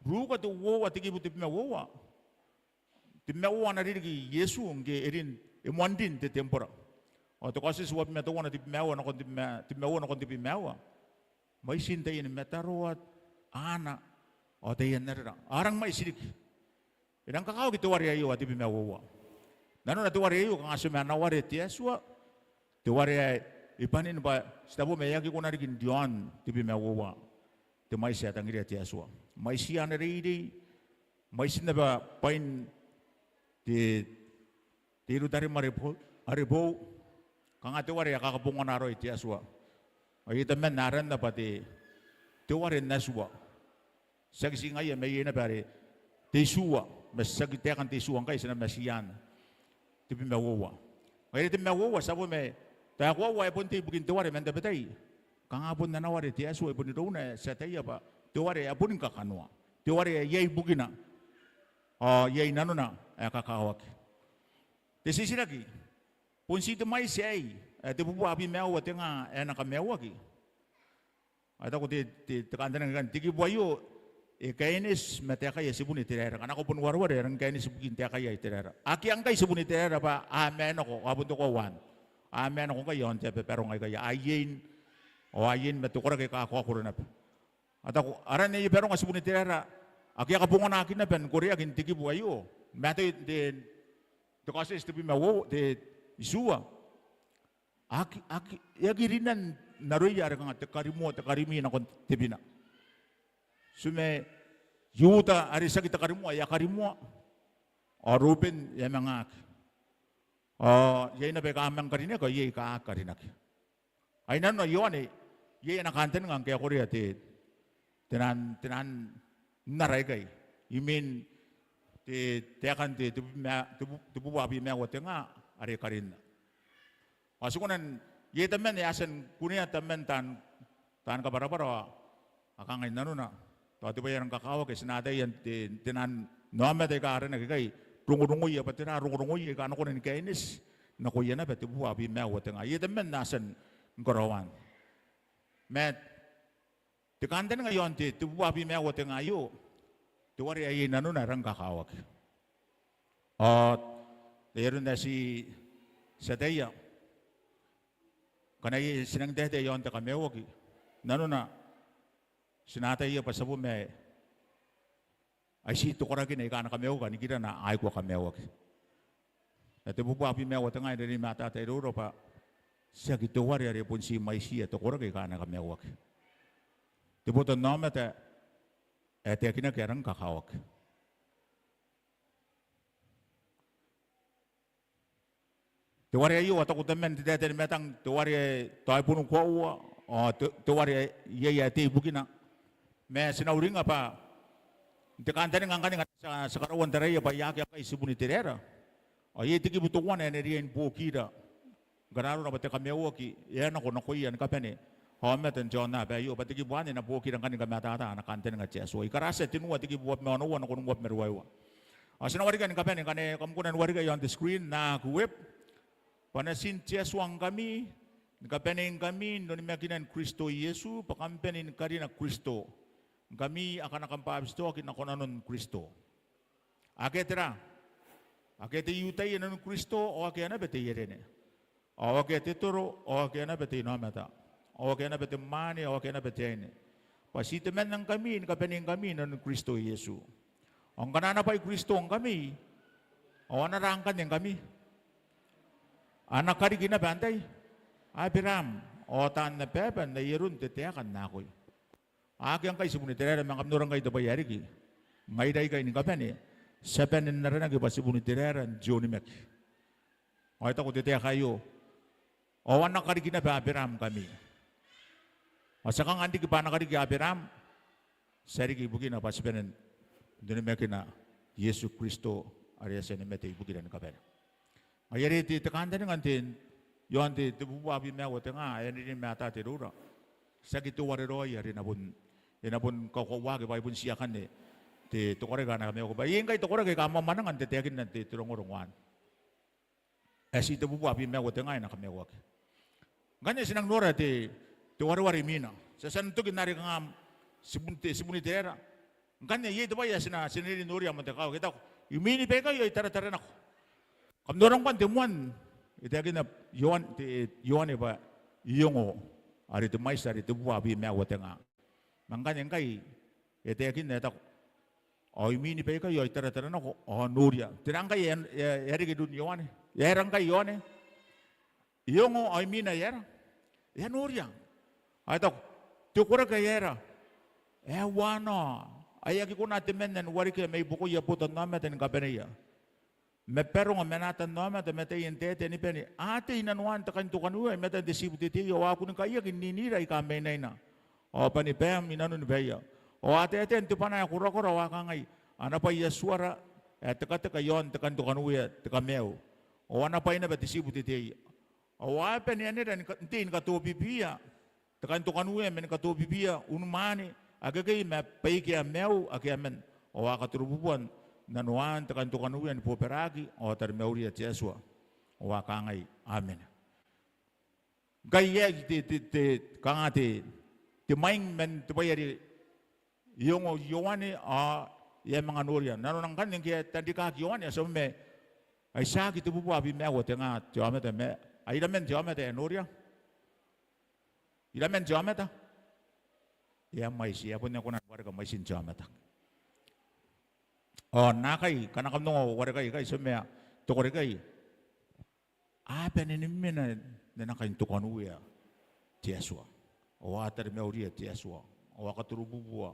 ruga tu wo tiki buti mewa na rigi Yesu nge erin emwandin te tempora o to kasi suwa meto wana ti mewa na kon ti mewa maisin tayin metarot ana o tayin nera arang maisirik idang kakao gitu wari ayo ti mewa nanu na tu wari ayo kang asumana wari ti Yesu te wari ipanin ba stabo meyaki ko narikin dion tibi mewa te mai sia tangiri ti Yesu mai sia na reidi mai sin ba pain ti tiru dari maribo kang ate wari kakabungon aro ti Yesu ay temen naran na pati te wari naswa sagsi ngaya may na bare tisua mas sagitekan tisuan kay sa masiyan tibi mewa ay ti mewa sabo me ta ko wa pun ti bukin tuware men betay kangapon na nawari ti Yesu pun do na sa tayo ba tuware apun ka kanwa tuware yay bugina yay nano na kakawak ti sisiragi pun si mai sei ti bubu abi mewa tenga na kamewa ki ata ko ti kandan kan tigi buayo kainis meteka ya sibuni tirera kana ko pun warware ran kainis bukin teka ya tirera aki ang kay sibuni tirera pa amen ko abun ko wan amen ako kayo ang tepe pero ngay kaya ayin metukura kay kakakuro na at ako aran niya pero nga sibuni tirera aki akabungan na akin na pen korea gintigi buayo meto din to kasi istipi mawo de isua aki yagirinan naroy yara nga tekarimi na kon tibina sume yuta ari sakit takarimu ya karimu O Ruben ya mangak. O ye na be kamang karina ko ye ka karinak. Ay nan no yone ye na kanten ngang kaya Korea ti tenan naray kay. You mean ti tekan ti tu wabi me wote nga are karin. Asukunan ye tamen yasen kunia tamen tan ka bara akang ay nanuna. Tati ba yang kakawa kay sinada yan tinan nome de ka na kay rungu ya patina rungu ya kan ko ni kainis na ko yana beti bu abi me wote nga ye tamen nasen ngorowan. Met tikanden nga yon ti bu abi me wote nga yo. Tuwari ay nanuna rang kakawak. At mayroon na si Sadeya. Kanay sinang dede yon ta kamewag. Nanuna sinatay pa sa bume ay si tukuragin ay kana kamewag ni kita na ay ko kamewag. At ibu api mewag nga dari mata tayo ro pa siya gituwari ari pun si may siya tukuragin kana kamewag. Tibuton nomete ete kina kerang kakawak. Tuwari ayo atau kutamen tidak ada metang tuwari toy punung kuwa o tuwari iya ti bukina me sinauring apa dekantan ngang kan sa karawan taray pa yak kay subuni tirera o iya tiki butuwan ene rien bukida gararo na bate kamewo ki yan ako nakuyan kapene homet and John na bayo pati buwan na bukida kan kamatata na kanten nga cheso ikarase tinuwa tiki buwat me ono ko buwat merwaiwa asinawari kan kapene kane kamkunan wari kayo on the screen na kuwip panasin Yesuang kami, nakapenin kami, doon nakikinan Kristo Yesu, pakampenin ka rin na Kristo. Kami akan nakampabisto, akin ako na nun Kristo. Aketira, akete yutay na nun Kristo, o akin na bete yerene. O akete turo, o akin na bete inomata. O akin na bete mani, o akin na bete ene. Pasitemen ng kami, nakapenin kami na nun Kristo Yesu. Ang kanana pa'y Kristo ang kami, o narangkan yung kami. Anak kari gina bantay, Abiram, otan na pepan na irun titiakan na ako'y. Aki ang kay subunitirera, mga kamnurang kayo tabayari ki. Ngay day kayo ni kapen sepenin na rin ang iba subunitirera, Johnny Mac. O ito ko titiak kayo, o anak kari gina ba Abiram kami. O sakang andi ki pa anak kari ki Abiram, sari ki ibukin na pasipenin, Johnny Mac na Yesu Kristo, ariya sa nimete ibukin na kapen. Ayari ti tekanda dengan tin, yon ti bubu abi mewa tengah, ayari ni mata ti rura. Sakit tu warero ayari nabun kau wagi bai pun siakan ni, ti tukore kana mewa bai. Yang kai tukore kai kama mana kan ti tekin nanti turong-turongwan. Esi ti bubu abi mewa tengah na kamewa. Ganya sinang nora ti wari-wari mina. Sasanto kinari kang sibuni tera. Ganya ye tu bai siniri nuri amante kau kita. Imini peka yo itara-tara nak. Kamdorang pan temuan ite agina Yohan ba yongo ari te mais ari te bua bi me awatenga mangkanya kai ite agina ta o imini pe ka yo itara tara no o nuria tirang kai eri ke dun Yohan yerang kai Yohan yongo o imina yer ya nuria ai ta tu kora ka yera wano ayaki kuna temenen wari ke me buku ya putan namaten kabeneya me perong menatan noma te mete yente ni peni ate inanuan ta kan tukan uwe meta desibuti ti yo aku ni kaya kininira ikame na o pani pem inanu ni beya o ate tu pana kura-kura wakangai ana pa ya suara teka yon tekan tukan uwe teka meu o ana pa ina desibuti ti o wa peni ane dan tin ka to bibia tekan tukan uwe men ka to bibia unmani agagay me paiki meu akiamen o akaturubuan nanuan tekan tukan uyan po peragi o termeuri at Yesua o wakangai amen gaya kangati ti maing men tubayari yung Yohane a ya mga nurian nanunang kaning kaya tandi kaki Yohane so me ay sagi tu bubu abi mewo tenga tiamete me ay lamen tiamete nuria ilamen tiamete ya may siya punya kunan warga may sin tiamete. Oh, nakai karena kamu nunggu warga kai semua tukar kai. Apa ni mana nakai tukan uya Yesua. O atar meuri Yesua. O akaturubu bua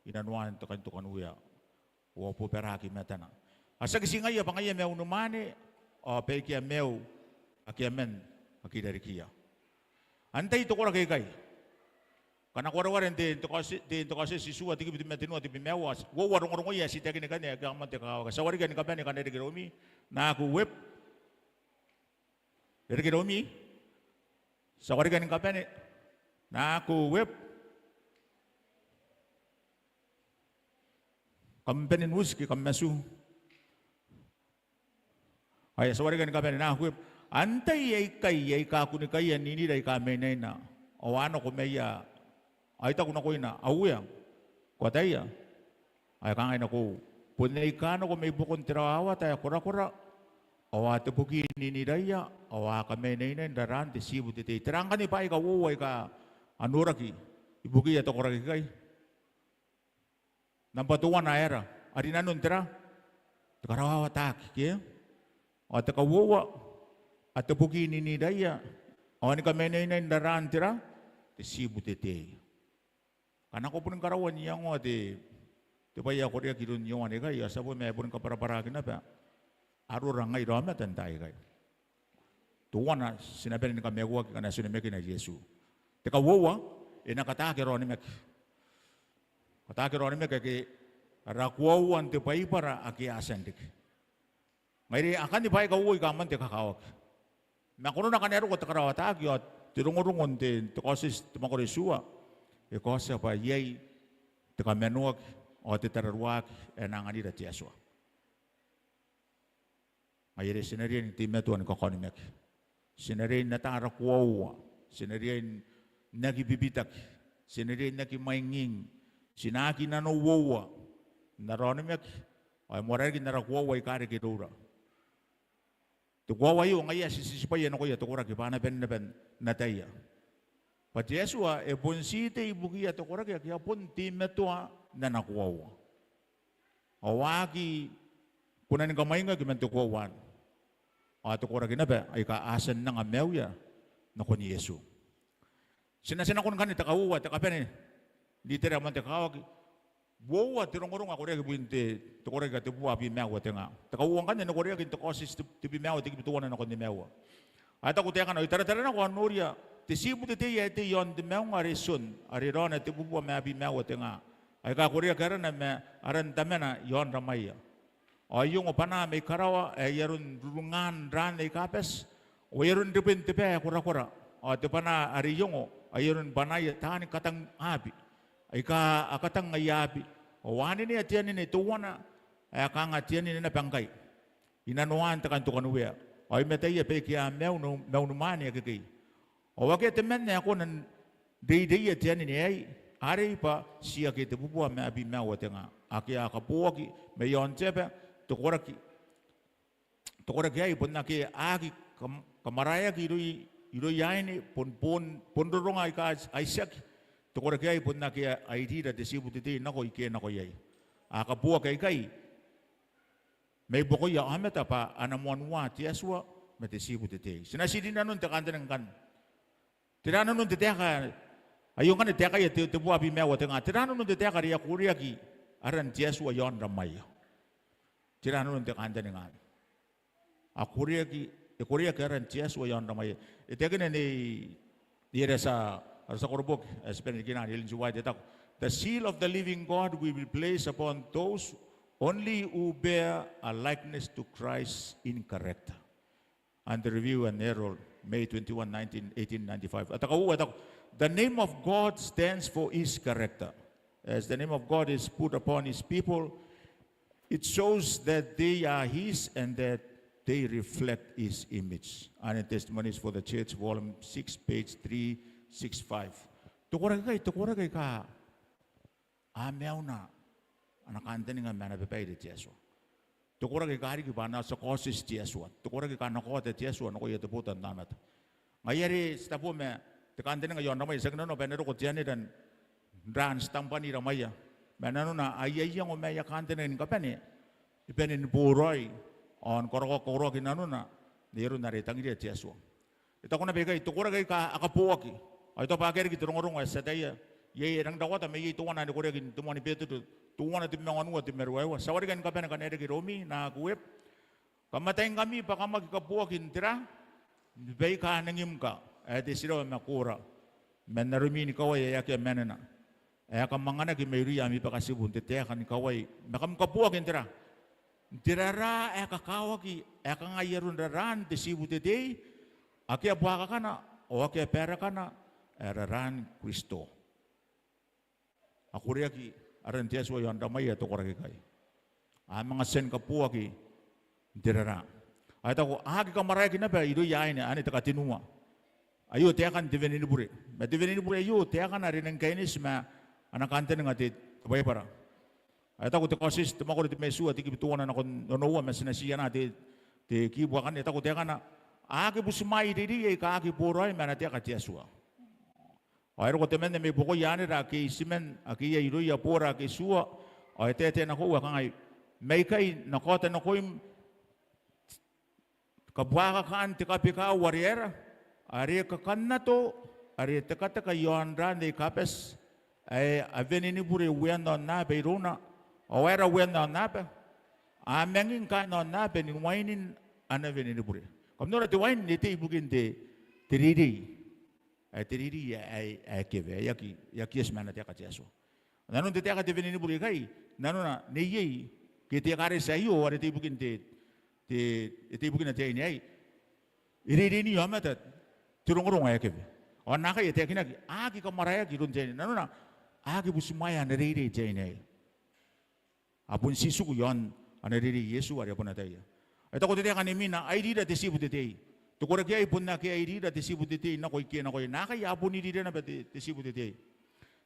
inanuan tukan uya. O poperaki metana. Asa kisingaya pangaya meu numane o pekia meu akiamen akidari kia. Antai to kora kai. Kana kora waren de to kasi sisua tigi bitu metinu ati meu as. Wo warong ya si tagi kan ya gaman te ka. Sawari kan kapani kan dari Romi na aku web dari Romi. Sawari kan kapani na aku web kampenin wuski kammesu. Ay sawari kan kapani na aku web. Antai ay ka kuni kaya nini dai ka menay na awano ko meya ay ta kuna ko ina awuya ko taya ay ka na ko punay ka no ko may bukon tirawa tayo kura awate buki nini dai ya awa ka menay na daran ti sibu ti terang kan pa ka wuway ka anuraki ibuki ya to kura kay nampatuan na era ari nanon tira karawa tak ke o ta ka wuwa at buki ni daya awan kami na daran tira ti sibu tete kana ko pun karawan yang o ti paya ko ria kirun yung ane kay sabo may pun kapara-parakin na pa aro rangay rama tantay kay tuwan na sinabi ni kami wag kana sinameki na Yesu teka wowa nakatake ro ni mek katake ro ni mek kay rakwawan ti pay para akiasan dik may akan di pay ka uwi kaman ti kakawak Nakuno na kanero ko takarawatag yun, tirungurungon din, tukosis tumakorisua, ikosa pa yay, tikamenuag, o titararwag, enangan nila tiyaswa. Ngayon, sinarin timetuan ko konimek. Sinarin natarakwawa, sinarin nagibibitak, sinarin nagimainging, sinaki nanuwawa, naronimek, ay moragin narakwawa ikari kidura. Tuwawayo ngaya sisipaya na ko ya tukura kipana ben nataya. Pati Yesua bonsite ibuki ya tukura kaya pun timetua na nakuwawa. Awaki kunan kamay nga kiman tukuwan. Tukura kinabe ay kaasan ng amew ya na ko ni Yesu. Sinasina kun kanita kawuwa takapen di tira man takawag. Wowa tirong-urong ako rin bunte to kore ga tibuwa bi mewa tenga takawang kan na kore ga to kosis to bi mewa tigi tuwan na ko ni mewa ata ko teka na itara-tara na ko anuria tisibu te ya te yon de mewa resun ari rona tibuwa me bi mewa tenga ay ka kore ga na me aran tamena yon ramaya ayung opana me karawa ayarun rulungan ran ay kapes o yarun dipin tepe kura-kura o tepana ari yongo ayarun banaya tani katang abi ay ka akatang ngayabi o wani ni atian ni tuwana ay ka ngatian ni na bangkay inanuan ta kanto kanuya ay metay pe kya meu no mani kay o wake temen ne ako nan dei atian ni ay are pa siya ke tebubu me abi meu tenga akia kapuaki me yon chepe to koraki ay punna ke agi kamaraya ki iro yaini pon doronga ay ka aisak Tukura kaya pun na kaya ID da disibu titi nako ike nako yay. Akabuwa kay may buko ya amet apa anamuanwa tiaswa matisibu titi. Sinasidi na nun takanda ng kan. Tirano nun titeka ayong kan titeka ya tibuwa bimewa tinga. Tirano nun titeka riya kuriya ki aran tiaswa yon ramay. Tirano nun takanda ng kan. Akuriya ki aran tiaswa yon ramay. Iteka na ni dira sa the seal of the living God we will place upon those only who bear a likeness to Christ in character. And the review and error, May 21, 1895. The name of God stands for His character. As the name of God is put upon His people, it shows that they are His and that they reflect His image. And in Testimonies for the Church, volume 6, page 365. Tukura kay ka amew na anakanta ni nga manapipay di Yesu. Tukura kay ka ki bana sa kosis Yesu. Tukura kay ka nakote Yesu na ko yataputan namat. Ngayari stapo me tekanta ni nga yon ramay sagno no benero ko tiyan dan ran stampa ni ramaya. Benano na ayayang umaya kanta ni kapani. Ipenin buroy on koroko kinano na niro na ritang di Yesu. Ito ko na bigay tukura kay ka akapuwaki. Ito pa kaya kita rong-rong sa daya. Ye nang dawat may ituan na ko rin tumani beto tuwa na timang anua timeruewa. Sawarigan ka pa na kanere ki Romi na kuwip. Kamatayin kami pa kamagkapuak intira. Bay ka nangim ka. Edi sila makura. Men narumi ni kaway ayaki menena. Aya kamangana ki mayuri ami pa kasibun tetea kan kaway. Makam kapuak intira. Tirara aya kakawa ki aya kangayarun raran tesibu tetei. Aki abuaka kana o aki pera kana raran Kristo. Aku ria ki aran tia suwa yon damai to korake kai. Mga sen kapuak ki tirara. Ay tako aki kamaray ki na ba ido yain ani takatinua. Ayo tia kan diveni bure. Ma diveni bure ayo tia kan ari nang kainis ma anak kante ngati kabay para. Ay tako te kosis te makor te mesu ati kibituan na kon nonoa ma sinasiya na te kibuakan ita ko tia kana aki busmai didi ka aki poroy ma na tia ka tia suwa. Ay ro ko temen me poko yani ra ki simen aki ya ido ya pora ki suwa. Ay tete na ko wa kangai may kai na kota na ko im kabuaka kan te kapika warrior. Ari kakanna to, ari teka yon rande kapes, ay avenini bure wendo na beiruna, awera wendo na pe, amengin ka no na pe ni wainin anavenini bure. Kamno ti wain ni te ibugin te tiriri, ay tiriri ay keve, yaki esmana te kacheso. Nanon te ka te venini bure kai, nanon na niyei kiti kare sayo, ari te ibugin te ibugin te ini ay, iriri ni yomatat. Turung-urung ayah kebe. Orang nak ya tekin lagi. Agi kamaraya kirun jeni. Nanu na agi busumaya neriri jeni. Apun sisu kuyon neriri Yesu ari apun ataya. Ito ko tete kanimi na ID da tesibu tete. Tukura kaya ipun na kaya ID da tesibu tete na koi kaya nakaya apun ID da na tesibu tete.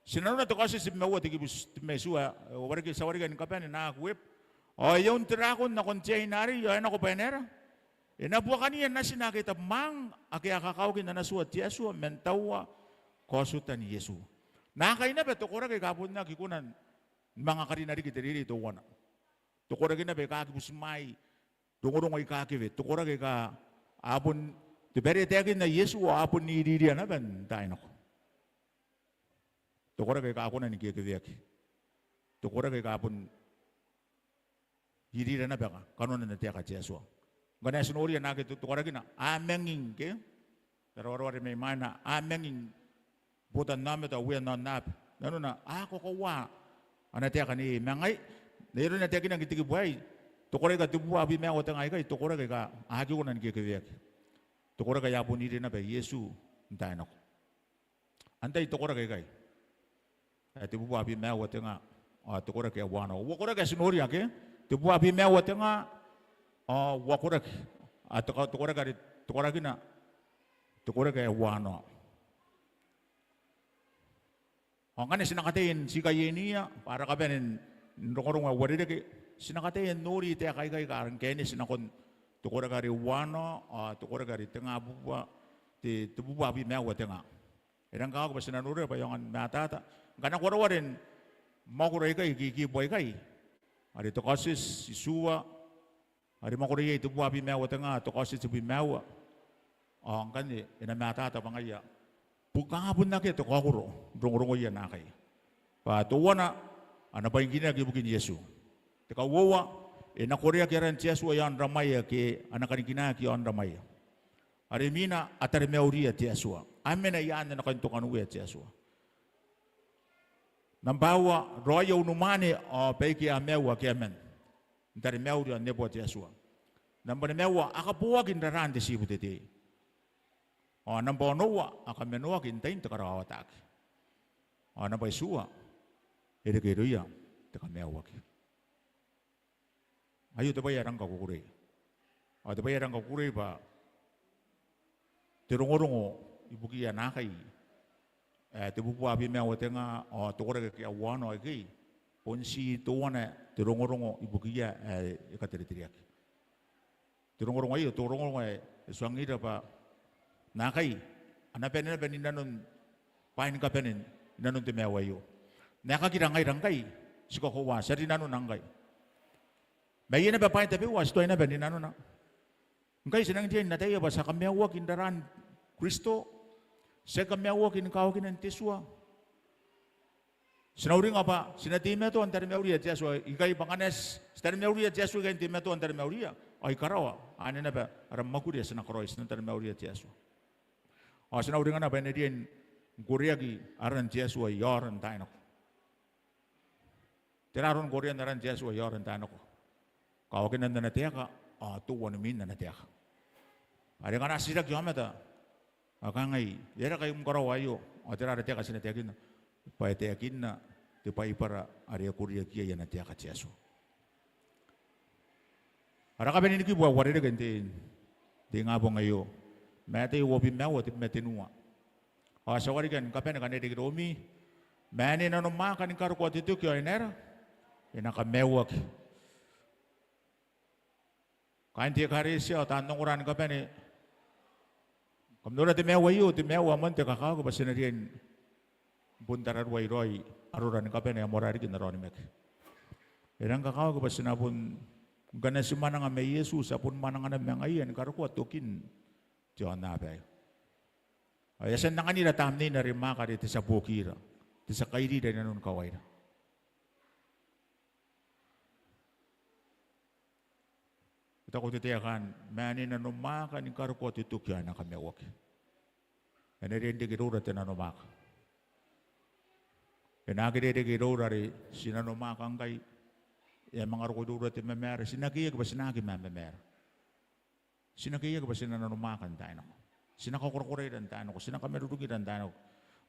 Sinanu na to kasi simewa teki bus mesua warga sawarga ni kapan na web. Oh yung tirakon na konjay nari yo na ko penera. Inabuakan niya na sinakita mang akaya kakawin na nasuat Yesu mentawa kosutan Yesu. Nakay na ba tukura kay kapon na kikunan mga karinari kita diri to wana. Tukura kay na ba kakibusmay tungurong ay kakiwe. Tukura kay ka apon tiberi tekin na Yesu apon ni diri na ban tayo nako. Tukura kay kapon na ni kikiwek. Tukura kay kapon diri na ba kanon na tiya ka Yesu. Gana sunuri na kita tukar lagi na amenging ke, teror-teror may mana amenging bukan nama tu awen non nap, nanu na ako kawa, anak tiak ni mengai, nero na tiak ni kita kibuai, tukar lagi tu buah abi mengai tengah ikai, tukar lagi ka agi ko nan kikiyak, tukar lagi ya pun ini na be Yesu entah nak, antai tukar lagi kai, tu buah abi mengai tengah, tukar lagi awana, tukar lagi sunuri ke, tu buah abi mengai tengah. Wakurak atau tukorak na tukorak ay wano. Ang kanin sinakatin si kayeniya para kabenin nrokorong warida ki sinakatin nuri te kay karang kene sinakon tukorak ari wano tukorak ari tengah buwa ti tubuwa bi mewa tengah. Irang ka ko sinanuri pa yung matata. Kanang warawarin makuray kay kikiboy kay. Ari to kasis isuwa hari makuriya itu buah bimewa tengah, tu kasi tu bimewa. Ang kan ni, ina mata ta pangaya. Bukan abun nak itu kakuro, rong iya nakai. Pa tuwa na, ana ba yung ginagi bukin Yesu. Teka wawa, ina kuriya kiran Yesu ayan ramaya ke anak kan ginagi ayan ramaya. Hari mina atari meuriya Yesu. Amen ayan na kantukan uya Yesu. Nambawa roya unumane peki amewa ke amen. Dari meuri an nebo Yesu. Nampak mewa akapuwa kindaran di sibu tete. Nampak noa akamenua kintain tekarawatak. Nampak Yesua ede ya tekamewa ki. Ayo tebayarang kakukure. Tebayarang kakukure ba. Terungorongo ibu kia nakai. Tebupu abi mewa tengah tukore ke awano aki. Ponsi tuwana terungorongo ibu kia ikateriteriak. Terungorongo ayo terungorongo suangi dapat nakai. Anak penin nanon pain kapenin nanon temewa yo. Nakakira rangkai sikokowa sari nanon nangkai. Bayi na papain tapi was toy na penin nanon na. Ngai senang dia nataya basa kamewa kindaran Kristo. Saya kamewa kin kau kin antiswa. Sinauring apa? Sinatime to antar meuria Jesua ikai panganes star meuria Jesua ikai time to antar meuria. Ai karawa ane na ba aram makuria sina krois antar meuria Jesua. O sinauring ana ba ne dien guriagi aran Jesua yoran taino. Teraron gurian aran Jesua yoran taino. Kau kena na tiaka tu wan min na tiaka. Ada kana sidak yamata. Akangai yera kai mkarawa yo atera tiaka sina tiakin. Pai te akinna te pai para area kuria kia yana te akaciaso. Ara ka benini ki buat warede gente te ngabong ayo. Mete wobi mewa te mete nua. Asa wari kan kapene kan ede romi. Mene na no makan kar ko te kyo inera. Ina ka mewa ki. Kain te kare sia tanong uran kapene. Kamdora te mewa yo te mewa man te kakako basenarian. Buntaran wairoi aruran kapene amorari kinaroni mek. Erang kakao ko pasina pun gana si manang ame Yesus apun manang ana mengayen karko atokin John nabe. Ayasan nang kanila tamni na rimaka dito sa bukira. Dito sa kairi din nanon kawaira. Ito ko titiyakan, mani na numaka ni karko titukyan na kami wak. Ano rin di kirurat na numaka. Enagede ke dorare sinano makangkai ya mangaruko dura te memer sinakiya ke basinagi memer sinakiya ke basinano makan taino sinakakurkure dan taino sinakamerudugi dan taino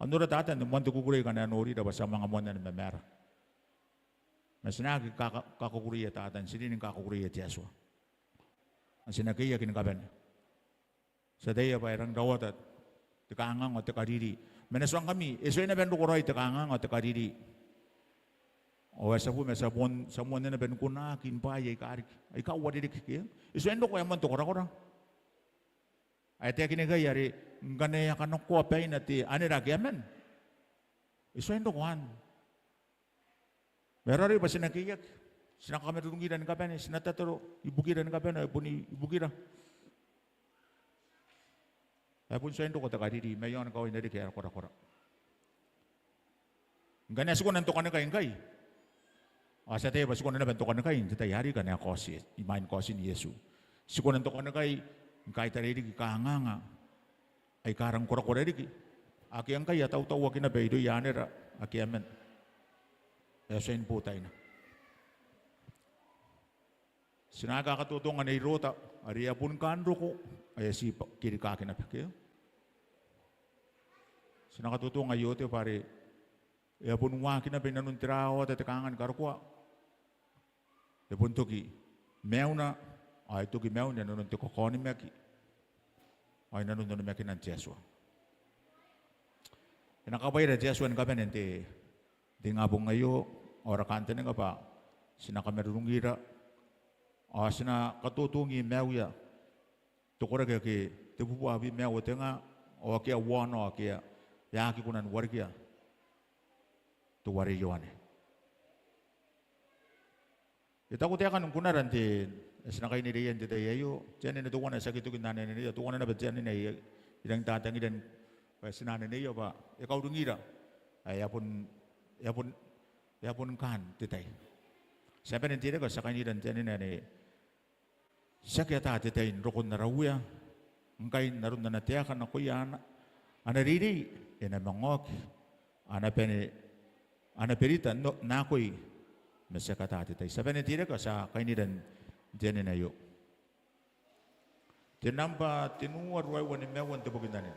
andura tatan de monte kukure kana nori da basa mga monda memer masinagi kakukuriya tatan sinin kakukuriya tiaswa sinakiya kin kaben sadaya pa erang dawatat tekangang o tekadiri. Menaswang kami, esway na ben lukuroy tekangang o tekadiri. O sabu mesabon samuan na ben kunakin pa ay karik. Ay kawadidik kaya. Esway ndo ko yaman to kora. Ay te kinigay yari ngane kanok ko apay na ti anira kiamen. Esway ndo ko an. Merari pa sinakiyak. Sinakame tungidan ka pa ni sinatatoro ibugiran ka pa na puni ibugira. Pun saya itu kota kadiri, mayon kau ini dari kaya kora-kora. Gana suku nantukan kain kai. Asa tayo suku nantukan kain, kita yari kan ya kosi, imain kosi ni Yesus. Suku nantukan kai tadi di kahanga, ay karang kora-kora di. Aki ang kaya tahu-tahu wakina bedo yanera, aki amen. Esain putay na. Sinaga katutungan ay rota, ariya pun kanro ko, ay si kiri kakin na pake. Sinakatutung ayote pare ya pun wakin na pinanun tirawa tetekangan karukwa ya pun toki meuna ay toki meuna nanun te kokoni meki ay nanun meki nan Jesua inakabay na Jesua ng kapen ente di ngabong ayo ora kante nga pa sinakamerungira o sinakatutungi meuya tukura kaya ki tepupuabi meu tenga o kaya wano kaya yaki kunan wargia tu wari yoane. Kita ko tiyakan kunaran ti esnakay ni diyan ti tayo. Tiyan ni tuwan na sakit ko nanen ni tuwan na betyan ni idang tatang idan sinanen ni pa ikaw dungira ay yapon kan ti tay. Sabi ni tira ko sakay ni dan tiyan ni sakit ati tay rukun na rawya ngkay narun na natiyakan ako yan anariri ena mangok ana perita no nakoi mesakata ati tay sabi ni tira ko sa kainidan diyan na yo tinamba tinuwar way wani mewan tabugindanin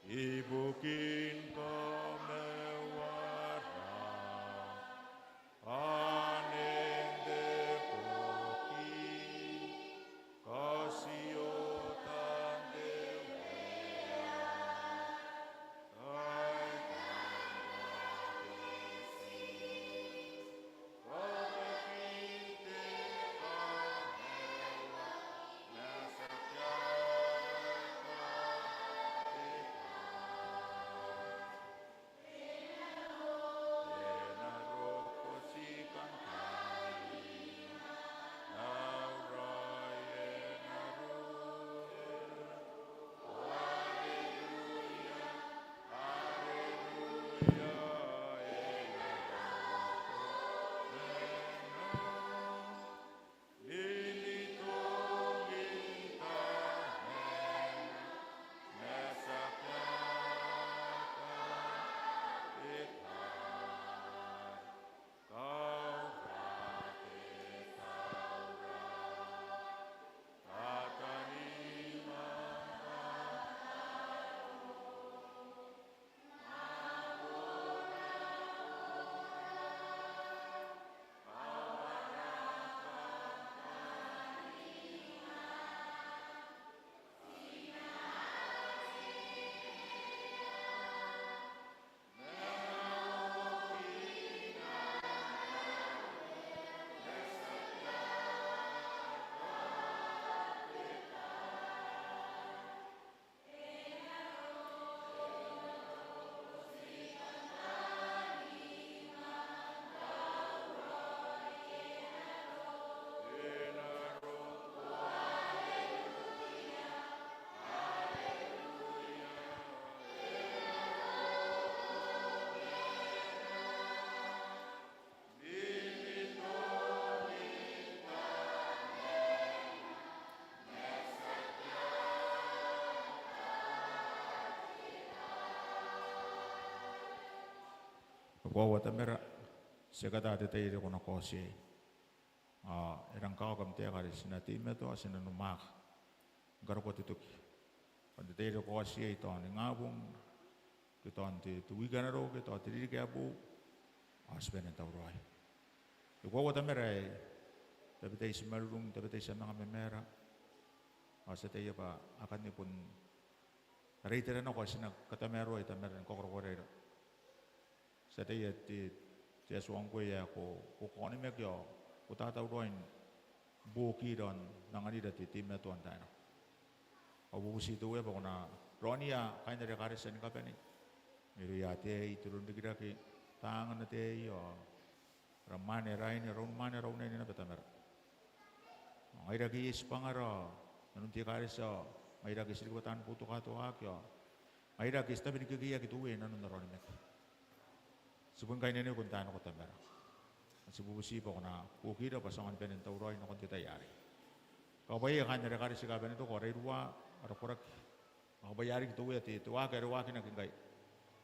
Ibukin kamewara, anen depoki, kasiotan dewea, kai kapekinte kamewa, Wawa tamera sekata te te kono kosi erang kau kam te kare sina time to asina no mak garo ko tuki ande te kosi to ni ngabung ke to ante tu wigana ro ke to tri ke abu asbena taurai wawa tamera tapi te simalung tapi te sama memera asate ya pa akan ni pun reitera no ko sina kata mero ita mera ko ko re Saya ti suang ko ya ko ni mek yo ko ta ta roin boki don nangani da ti tim na tuan ta no abu si tu ya ko na ronia kain dari kare sen ka pani miru ya te iturun dikira ki tangan te yo ramane rain ron mane ron ni na betamer ai da ki spangara nanun ti kare so ai da ki sri ko tan putu ka to ak yo ai da ki stabi ki ya ki tu we nanun ron mek Subun kain ini kun tano kota merah. Subuh si pokona kuki do pasangan penen tauroi no konti tayari. Kau bayi kan dari kari si kaben itu korei dua ada korak. Kau bayari gitu ya ti tua kari dua kena kengai.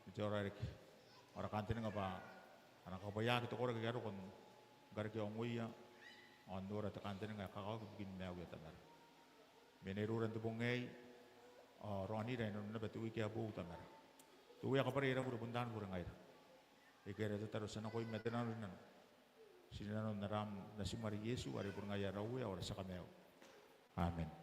Bicara rik orang kantin ngapa. Anak kau bayar gitu korak karo kon gar ki ongui ya. Ondor atau kantin nggak kau bikin meau ya tamar. Meneru rantu bongai. Roni dan nona betu iki abu tamar. Tu ya kapari era buru bundan buru ngai. Ikera itu terus anak koi metenan rinan. Sini naram nasi mari Yesu ari pun ngaya rawu ya ora sakameo. Amin.